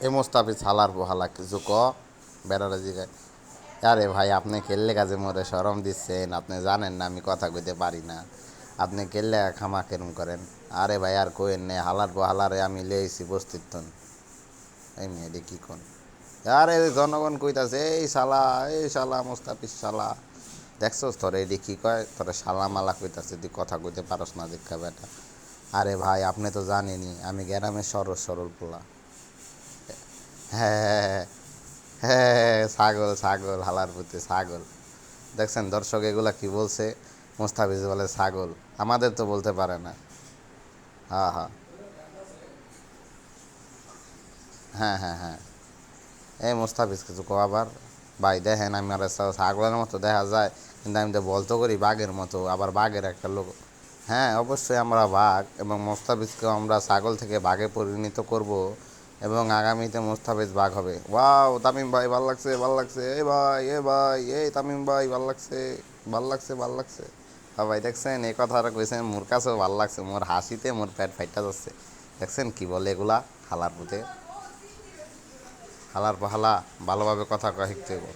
এ মোস্তাফিজ হালার পোহালা কিছু ক বেড়ারা জিগায়। আরে ভাই আপনি খেললে কাজে মোরে সরম দিচ্ছেন, আপনি জানেন না আমি কথা কইতে পারি না, আপনি খেললে খামা কেরম করেন। আরে ভাই আর কোয়েন নে হালার পোহালারে আমি লেইছি বস্তিত্বন। এই মেয়েদি কী কোন, আরে জনগণ কইতাছে এই শালা মোস্তাফিজ শালা, দেখছস তোরে এডি কী কয়, তোরে শালা মালা কইতাছে, তুই কথা কইতে পারস না দেখা বেটা। আরে ভাই আপনি তো জানেনই আমি গ্রামের সরল সরল পোলা। হ্যাঁ হ্যাঁ, ছাগল ছাগল হালার পুতে ছাগল। দেখছেন দর্শক এগুলা কি বলছে, মুস্তাফিজ বলে ছাগল, আমাদের তো বলতে পারে না। হ্যাঁ হ্যাঁ হ্যাঁ হ্যাঁ হ্যাঁ, এই মুস্তাফিজ কিছু কো আবার। ভাই দেখেন আমি আর ছাগলের মতো দেখা যায়, কিন্তু আমি তো বলতো করি বাঘের মতো, আবার বাঘের একটা লোক। হ্যাঁ অবশ্যই আমরা বাঘ, এবং মোস্তাফিজকেও আমরা ছাগল থেকে বাঘে পরিণত করব, এবং আগামীতে মোস্তাফিজ বাঘ হবে। ওয়াও তামিম ভাই ভাল লাগছে ভাল লাগছে, ভাই এই তামিম ভাই ভাল লাগছে ভাল লাগছে ভাল লাগছে। হ্যাঁ ভাই দেখছেন এই কথাটা কইছেন, মোর কাছেও ভাল লাগছে, মোর হাসিতে মোর পেট ফাইটা যাচ্ছে। দেখছেন কি বলে এগুলা, হালার পুঁতে হালার পাহালা, ভালোভাবে কথা কয় শিখতে হইব।